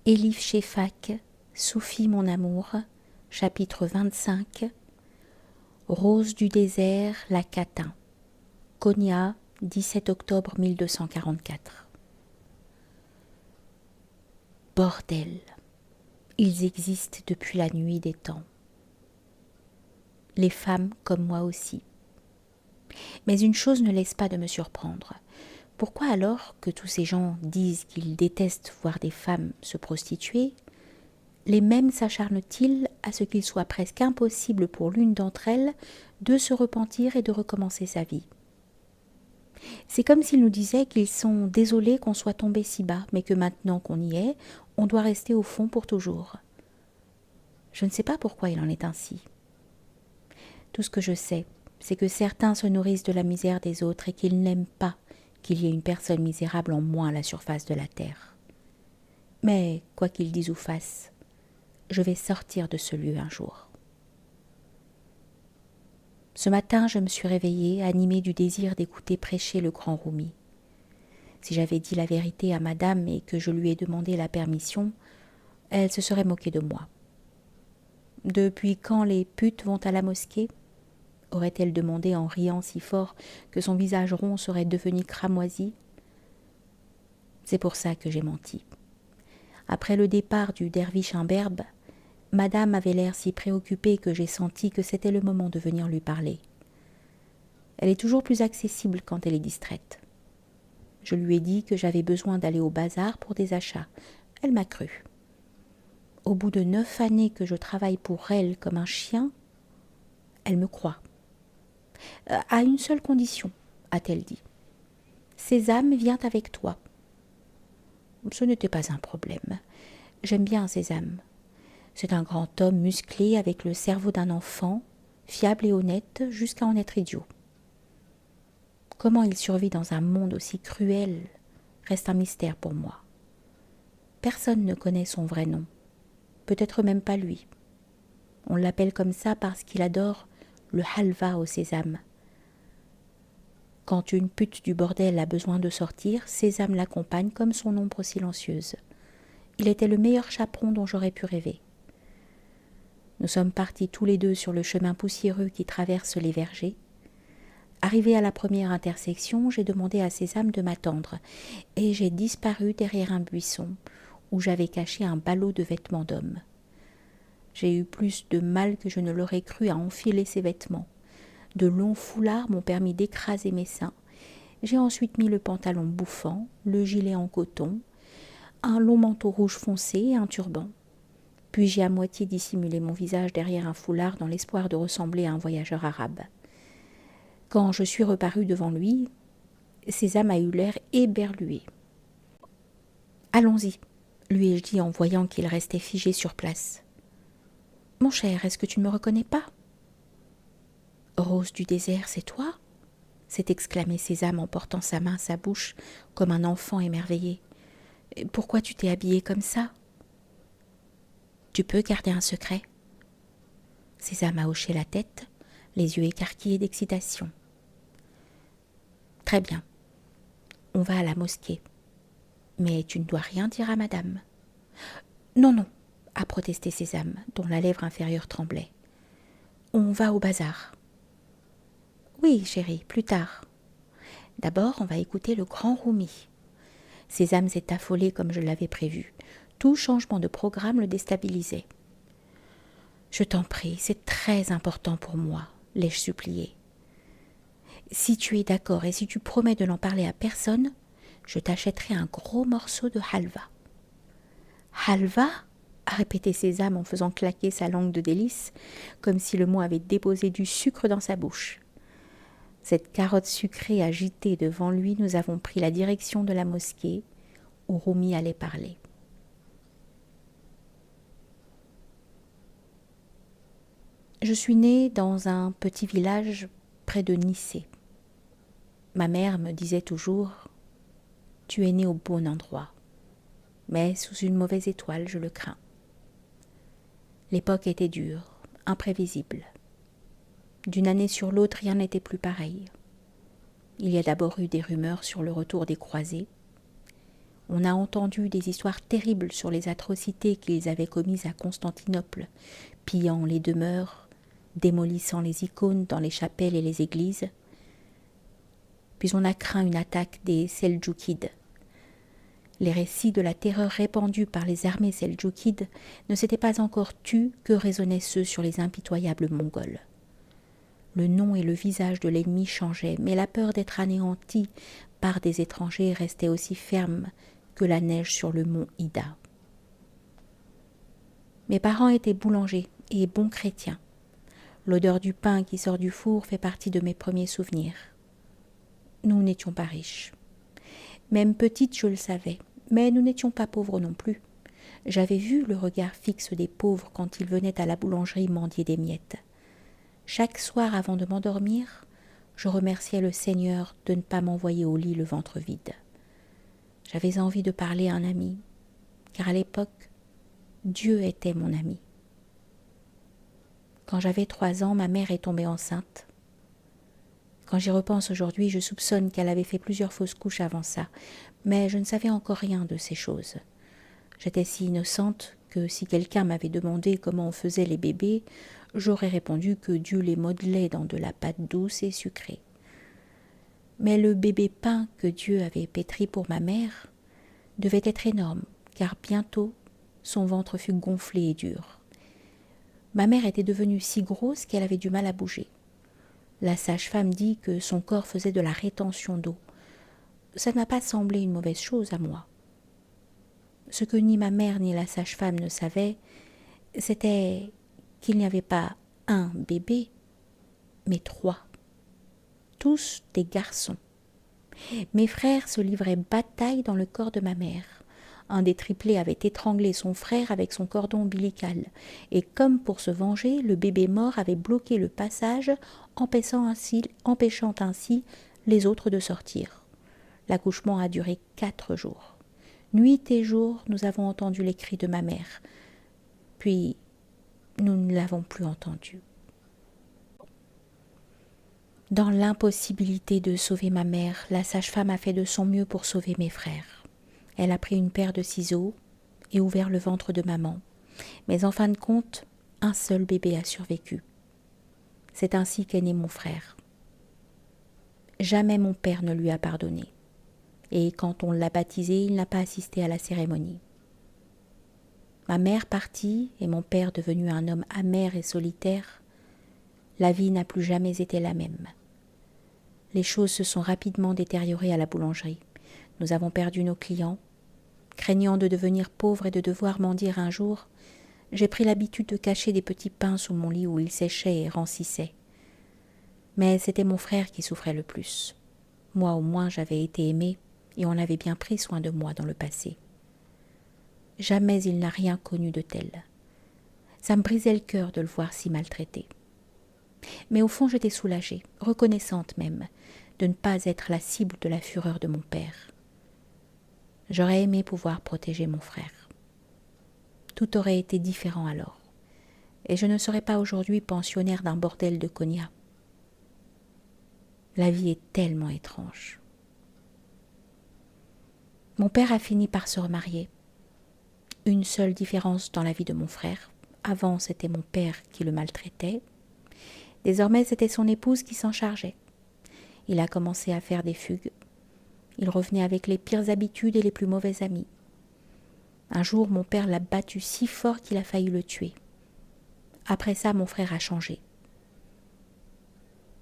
Elif Shefak, Soufi mon amour, chapitre 25. Rose du désert, la Catin. Konya, 17 octobre 1244. Bordel, ils existent depuis la nuit des temps. Les femmes comme moi aussi. Mais une chose ne laisse pas de me surprendre. Pourquoi alors que tous ces gens disent qu'ils détestent voir des femmes se prostituer, les mêmes s'acharnent-ils à ce qu'il soit presque impossible pour l'une d'entre elles de se repentir et de recommencer sa vie? C'est comme s'ils nous disaient qu'ils sont désolés qu'on soit tombé si bas, mais que maintenant qu'on y est, on doit rester au fond pour toujours. Je ne sais pas pourquoi il en est ainsi. Tout ce que je sais, c'est que certains se nourrissent de la misère des autres et qu'ils n'aiment pas qu'il y ait une personne misérable en moins à la surface de la terre. Mais, quoi qu'ils disent ou fassent, je vais sortir de ce lieu un jour. Ce matin, je me suis réveillée, animée du désir d'écouter prêcher le grand Rumi. Si j'avais dit la vérité à madame et que je lui ai demandé la permission, elle se serait moquée de moi. Depuis quand les putes vont à la mosquée ? Aurait-elle demandé en riant si fort que son visage rond serait devenu cramoisi. C'est pour ça que j'ai menti. Après le départ du derviche imberbe, madame avait l'air si préoccupée que j'ai senti que c'était le moment de venir lui parler. Elle est toujours plus accessible quand elle est distraite. Je lui ai dit que j'avais besoin d'aller au bazar pour des achats. Elle m'a cru. Au bout de 9 années que je travaille pour elle comme un chien, elle me croit. À une seule condition, a-t-elle dit. Sésame vient avec toi. Ce n'était pas un problème. J'aime bien Sésame. C'est un grand homme musclé avec le cerveau d'un enfant, fiable et honnête jusqu'à en être idiot. Comment il survit dans un monde aussi cruel reste un mystère pour moi. Personne ne connaît son vrai nom, peut-être même pas lui. On l'appelle comme ça parce qu'il adore le halva au sésame. Quand une pute du bordel a besoin de sortir, Sésame l'accompagne comme son ombre silencieuse. Il était le meilleur chaperon dont j'aurais pu rêver. Nous sommes partis tous les deux sur le chemin poussiéreux qui traverse les vergers. Arrivé à la première intersection, j'ai demandé à Sésame de m'attendre et j'ai disparu derrière un buisson où j'avais caché un ballot de vêtements d'homme. J'ai eu plus de mal que je ne l'aurais cru à enfiler ces vêtements. De longs foulards m'ont permis d'écraser mes seins. J'ai ensuite mis le pantalon bouffant, le gilet en coton, un long manteau rouge foncé et un turban. Puis j'ai à moitié dissimulé mon visage derrière un foulard dans l'espoir de ressembler à un voyageur arabe. Quand je suis reparue devant lui, Sésame a eu l'air éberlué. « Allons-y », lui ai-je dit en voyant qu'il restait figé sur place. « Mon cher, est-ce que tu ne me reconnais pas ?»« Rose du désert, c'est toi ?» s'est exclamé Sésame en portant sa main à sa bouche comme un enfant émerveillé. « Pourquoi tu t'es habillée comme ça ?»« Tu peux garder un secret ?» Sésame a hoché la tête, les yeux écarquillés d'excitation. « Très bien, on va à la mosquée. Mais tu ne dois rien dire à madame. »« Non, non, » a protesté Sésame, dont la lèvre inférieure tremblait. « On va au bazar. »« Oui, chérie, plus tard. D'abord, on va écouter le grand Rumi. » Sésame s'est affolé comme je l'avais prévu. Tout changement de programme le déstabilisait. « Je t'en prie, c'est très important pour moi, » l'ai-je supplié. « Si tu es d'accord et si tu promets de n'en parler à personne, je t'achèterai un gros morceau de halva. »« Halva ?» a répété Sésame en faisant claquer sa langue de délice, comme si le mot avait déposé du sucre dans sa bouche. Cette carotte sucrée agitée devant lui, nous avons pris la direction de la mosquée où Rumi allait parler. Je suis née dans un petit village près de Nicée. Ma mère me disait toujours « Tu es née au bon endroit, mais sous une mauvaise étoile, je le crains. » L'époque était dure, imprévisible. D'une année sur l'autre, rien n'était plus pareil. Il y a d'abord eu des rumeurs sur le retour des croisés. On a entendu des histoires terribles sur les atrocités qu'ils avaient commises à Constantinople, pillant les demeures, démolissant les icônes dans les chapelles et les églises. Puis on a craint une attaque des Seldjoukides. Les récits de la terreur répandue par les armées seldjoukides ne s'étaient pas encore tus que résonnaient ceux sur les impitoyables Mongols. Le nom et le visage de l'ennemi changeaient, mais la peur d'être anéanti par des étrangers restait aussi ferme que la neige sur le mont Ida. Mes parents étaient boulangers et bons chrétiens. L'odeur du pain qui sort du four fait partie de mes premiers souvenirs. Nous n'étions pas riches. Même petite, je le savais, mais nous n'étions pas pauvres non plus. J'avais vu le regard fixe des pauvres quand ils venaient à la boulangerie mendier des miettes. Chaque soir avant de m'endormir, je remerciais le Seigneur de ne pas m'envoyer au lit le ventre vide. J'avais envie de parler à un ami, car à l'époque, Dieu était mon ami. Quand j'avais 3 ans, ma mère est tombée enceinte. Quand j'y repense aujourd'hui, je soupçonne qu'elle avait fait plusieurs fausses couches avant ça, mais je ne savais encore rien de ces choses. J'étais si innocente que si quelqu'un m'avait demandé comment on faisait les bébés, j'aurais répondu que Dieu les modelait dans de la pâte douce et sucrée. Mais le bébé pain que Dieu avait pétri pour ma mère devait être énorme, car bientôt son ventre fut gonflé et dur. Ma mère était devenue si grosse qu'elle avait du mal à bouger. La sage-femme dit que son corps faisait de la rétention d'eau. Ça ne m'a pas semblé une mauvaise chose à moi. Ce que ni ma mère ni la sage-femme ne savaient, c'était qu'il n'y avait pas un bébé, mais 3. Tous des garçons. Mes frères se livraient bataille dans le corps de ma mère. Un des triplés avait étranglé son frère avec son cordon ombilical, et comme pour se venger, le bébé mort avait bloqué le passage, empêchant ainsi les autres de sortir. L'accouchement a duré 4 jours. Nuit et jour, nous avons entendu les cris de ma mère. Puis, nous ne l'avons plus entendu. Dans l'impossibilité de sauver ma mère, la sage-femme a fait de son mieux pour sauver mes frères. Elle a pris une paire de ciseaux et ouvert le ventre de maman. Mais en fin de compte, un seul bébé a survécu. C'est ainsi qu'est né mon frère. Jamais mon père ne lui a pardonné. Et quand on l'a baptisé, il n'a pas assisté à la cérémonie. Ma mère partie et mon père devenu un homme amer et solitaire, la vie n'a plus jamais été la même. Les choses se sont rapidement détériorées à la boulangerie. Nous avons perdu nos clients. Craignant de devenir pauvre et de devoir mendier un jour, j'ai pris l'habitude de cacher des petits pains sous mon lit où ils séchaient et rancissaient. Mais c'était mon frère qui souffrait le plus. Moi au moins j'avais été aimée et on avait bien pris soin de moi dans le passé. Jamais il n'a rien connu de tel. Ça me brisait le cœur de le voir si maltraité. Mais au fond j'étais soulagée, reconnaissante même, de ne pas être la cible de la fureur de mon père. J'aurais aimé pouvoir protéger mon frère. Tout aurait été différent alors, et je ne serais pas aujourd'hui pensionnaire d'un bordel de Konya. La vie est tellement étrange. Mon père a fini par se remarier. Une seule différence dans la vie de mon frère. Avant, c'était mon père qui le maltraitait. Désormais, c'était son épouse qui s'en chargeait. Il a commencé à faire des fugues. Il revenait avec les pires habitudes et les plus mauvais amis. Un jour, mon père l'a battu si fort qu'il a failli le tuer. Après ça, mon frère a changé.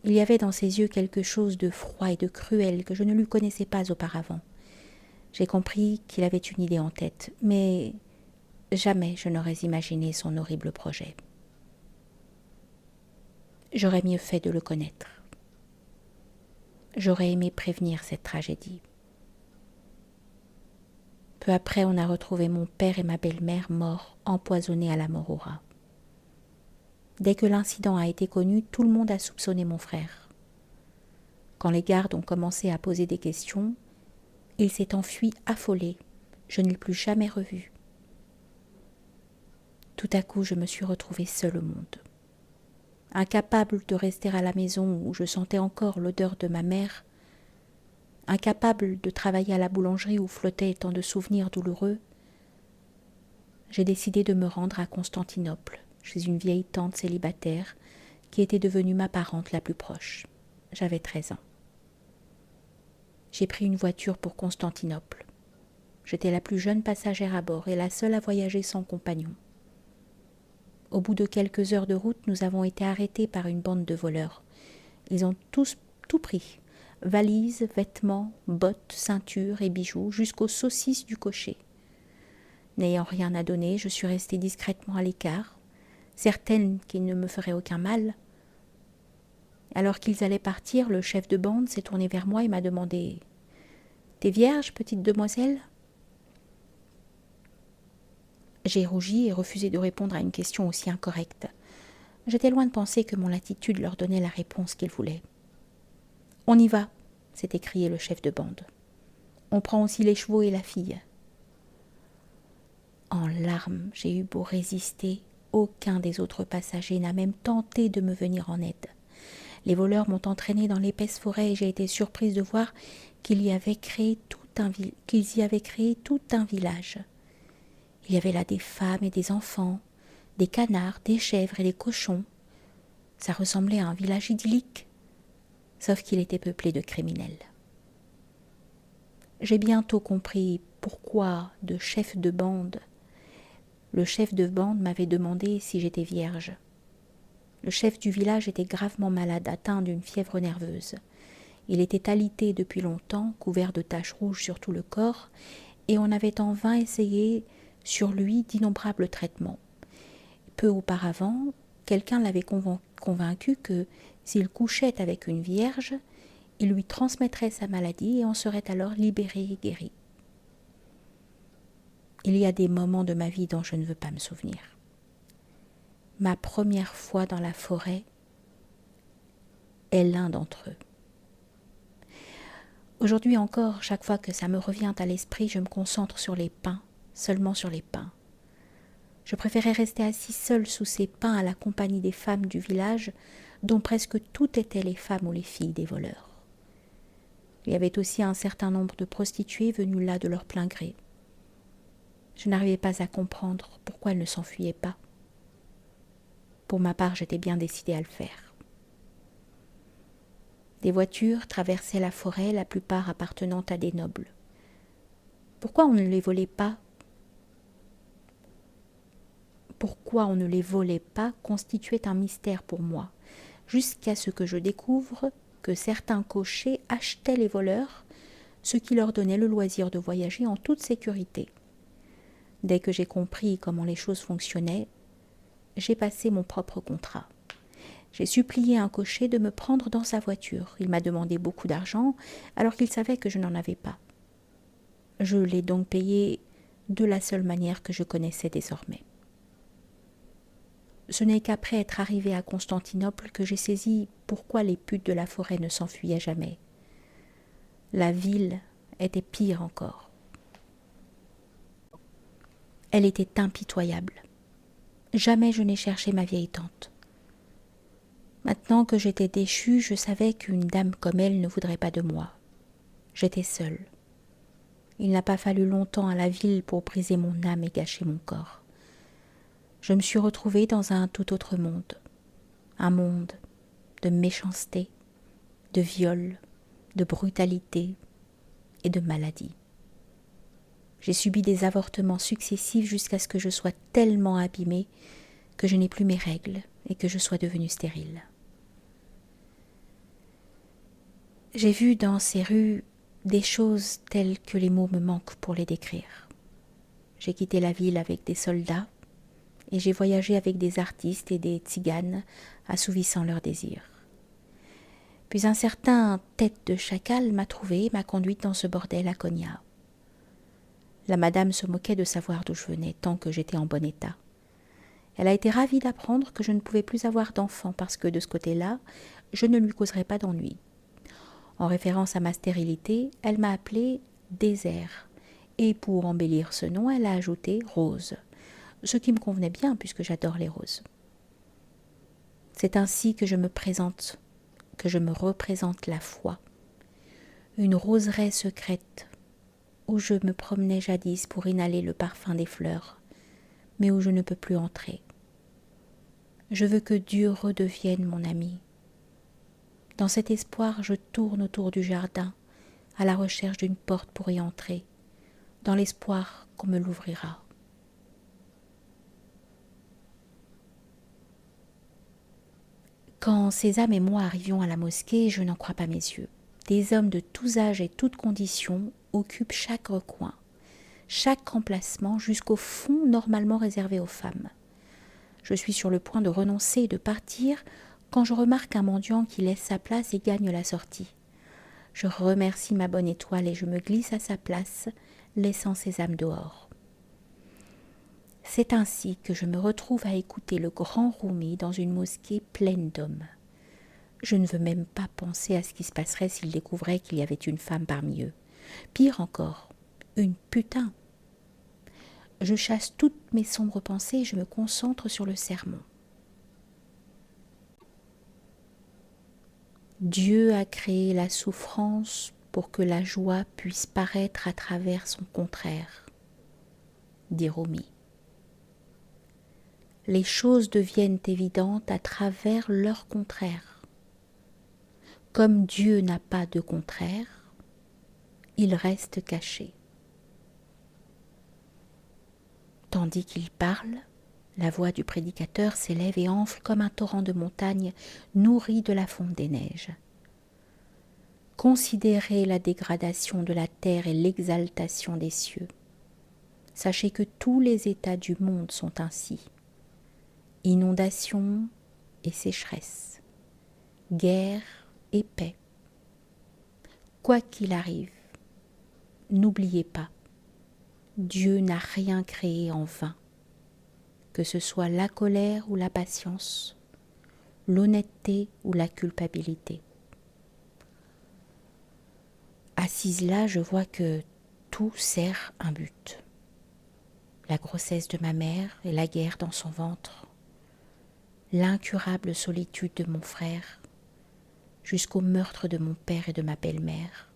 Il y avait dans ses yeux quelque chose de froid et de cruel que je ne lui connaissais pas auparavant. J'ai compris qu'il avait une idée en tête, mais jamais je n'aurais imaginé son horrible projet. J'aurais mieux fait de le connaître. J'aurais aimé prévenir cette tragédie. Peu après, on a retrouvé mon père et ma belle-mère morts, empoisonnés à la morora. Dès que l'incident a été connu, tout le monde a soupçonné mon frère. Quand les gardes ont commencé à poser des questions, il s'est enfui affolé. Je ne l'ai plus jamais revu. Tout à coup, je me suis retrouvée seule au monde. Incapable de rester à la maison où je sentais encore l'odeur de ma mère, Incapable de travailler à la boulangerie où flottaient tant de souvenirs douloureux, j'ai décidé de me rendre à Constantinople, chez une vieille tante célibataire qui était devenue ma parente la plus proche. J'avais 13 ans. J'ai pris une voiture pour Constantinople. J'étais la plus jeune passagère à bord et la seule à voyager sans compagnon. Au bout de quelques heures de route, nous avons été arrêtés par une bande de voleurs. Ils ont tous tout pris. Valises, vêtements, bottes, ceintures et bijoux, jusqu'aux saucisses du cocher. N'ayant rien à donner, je suis restée discrètement à l'écart, certaine qu'ils ne me feraient aucun mal. Alors qu'ils allaient partir, le chef de bande s'est tourné vers moi et m'a demandé « T'es vierge, petite demoiselle ?» J'ai rougi et refusé de répondre à une question aussi incorrecte. J'étais loin de penser que mon attitude leur donnait la réponse qu'ils voulaient. « On y va !» s'est écrié le chef de bande. « On prend aussi les chevaux et la fille. » En larmes, j'ai eu beau résister, aucun des autres passagers n'a même tenté de me venir en aide. Les voleurs m'ont entraînée dans l'épaisse forêt et j'ai été surprise de voir qu'ils y avaient créé tout un village. Il y avait là des femmes et des enfants, des canards, des chèvres et des cochons. Ça ressemblait à un village idyllique, sauf qu'il était peuplé de criminels. J'ai bientôt compris pourquoi le chef de bande m'avait demandé si j'étais vierge. Le chef du village était gravement malade, atteint d'une fièvre nerveuse. Il était alité depuis longtemps, couvert de taches rouges sur tout le corps, et on avait en vain essayé sur lui d'innombrables traitements. Peu auparavant, quelqu'un l'avait convaincu que s'il couchait avec une vierge, il lui transmettrait sa maladie et en serait alors libéré et guéri. Il y a des moments de ma vie dont je ne veux pas me souvenir. Ma première fois dans la forêt est l'un d'entre eux. Aujourd'hui encore, chaque fois que ça me revient à l'esprit, je me concentre sur les pins, seulement sur les pins. Je préférais rester assis seul sous ces pins à la compagnie des femmes du village, dont presque toutes étaient les femmes ou les filles des voleurs. Il y avait aussi un certain nombre de prostituées venues là de leur plein gré. Je n'arrivais pas à comprendre pourquoi elles ne s'enfuyaient pas. Pour ma part, j'étais bien décidée à le faire. Des voitures traversaient la forêt, la plupart appartenant à des nobles. Pourquoi on ne les volait pas constituait un mystère pour moi, jusqu'à ce que je découvre que certains cochers achetaient les voleurs, ce qui leur donnait le loisir de voyager en toute sécurité. Dès que j'ai compris comment les choses fonctionnaient, j'ai passé mon propre contrat. J'ai supplié un cocher de me prendre dans sa voiture. Il m'a demandé beaucoup d'argent, alors qu'il savait que je n'en avais pas. Je l'ai donc payé de la seule manière que je connaissais désormais. Ce n'est qu'après être arrivé à Constantinople que j'ai saisi pourquoi les putes de la forêt ne s'enfuyaient jamais. La ville était pire encore. Elle était impitoyable. Jamais je n'ai cherché ma vieille tante. Maintenant que j'étais déchue, je savais qu'une dame comme elle ne voudrait pas de moi. J'étais seule. Il n'a pas fallu longtemps à la ville pour briser mon âme et gâcher mon corps. Je me suis retrouvée dans un tout autre monde. Un monde de méchanceté, de viol, de brutalité et de maladie. J'ai subi des avortements successifs jusqu'à ce que je sois tellement abîmée que je n'ai plus mes règles et que je sois devenue stérile. J'ai vu dans ces rues des choses telles que les mots me manquent pour les décrire. J'ai quitté la ville avec des soldats et j'ai voyagé avec des artistes et des tziganes assouvissant leurs désirs. Puis un certain tête de chacal m'a trouvée et m'a conduite dans ce bordel à Konya. La madame se moquait de savoir d'où je venais, tant que j'étais en bon état. Elle a été ravie d'apprendre que je ne pouvais plus avoir d'enfant parce que de ce côté-là, je ne lui causerais pas d'ennui. En référence à ma stérilité, elle m'a appelée Désert, et pour embellir ce nom, elle a ajouté Rose, ce qui me convenait bien puisque j'adore les roses. C'est ainsi que je me représente la foi. une roseraie secrète où je me promenais jadis pour inhaler le parfum des fleurs, mais où je ne peux plus entrer. Je veux que Dieu redevienne mon ami. Dans cet espoir, je tourne autour du jardin, à la recherche d'une porte pour y entrer, dans l'espoir qu'on me l'ouvrira. Quand Sésame et moi arrivions à la mosquée, je n'en crois pas mes yeux. Des hommes de tous âges et toutes conditions occupent chaque recoin, chaque emplacement jusqu'au fond normalement réservé aux femmes. Je suis sur le point de renoncer et de partir quand je remarque un mendiant qui laisse sa place et gagne la sortie. Je remercie ma bonne étoile et je me glisse à sa place, laissant Sésame dehors. C'est ainsi que je me retrouve à écouter le grand Rumi dans une mosquée pleine d'hommes. Je ne veux même pas penser à ce qui se passerait s'il découvrait qu'il y avait une femme parmi eux. Pire encore, une putain. Je chasse toutes mes sombres pensées et je me concentre sur le sermon. Dieu a créé la souffrance pour que la joie puisse paraître à travers son contraire, dit Rumi. Les choses deviennent évidentes à travers leur contraire. Comme Dieu n'a pas de contraire, il reste caché. Tandis qu'il parle, la voix du prédicateur s'élève et enfle comme un torrent de montagne nourri de la fonte des neiges. Considérez la dégradation de la terre et l'exaltation des cieux. Sachez que tous les états du monde sont ainsi. Inondations et sécheresse, guerre et paix. Quoi qu'il arrive, n'oubliez pas, Dieu n'a rien créé en vain, que ce soit la colère ou la patience, l'honnêteté ou la culpabilité. Assise là, je vois que tout sert un but. La grossesse de ma mère et la guerre dans son ventre, l'incurable solitude de mon frère, jusqu'au meurtre de mon père et de ma belle-mère,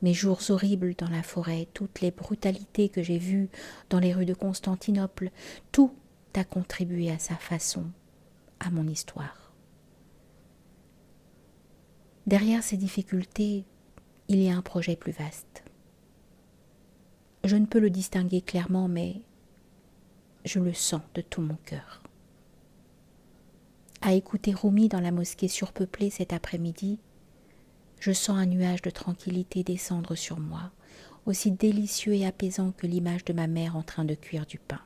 mes jours horribles dans la forêt, toutes les brutalités que j'ai vues dans les rues de Constantinople, tout a contribué à sa façon, à mon histoire. Derrière ces difficultés, il y a un projet plus vaste. Je ne peux le distinguer clairement, mais je le sens de tout mon cœur. À écouter Rumi dans la mosquée surpeuplée cet après-midi, je sens un nuage de tranquillité descendre sur moi, aussi délicieux et apaisant que l'image de ma mère en train de cuire du pain.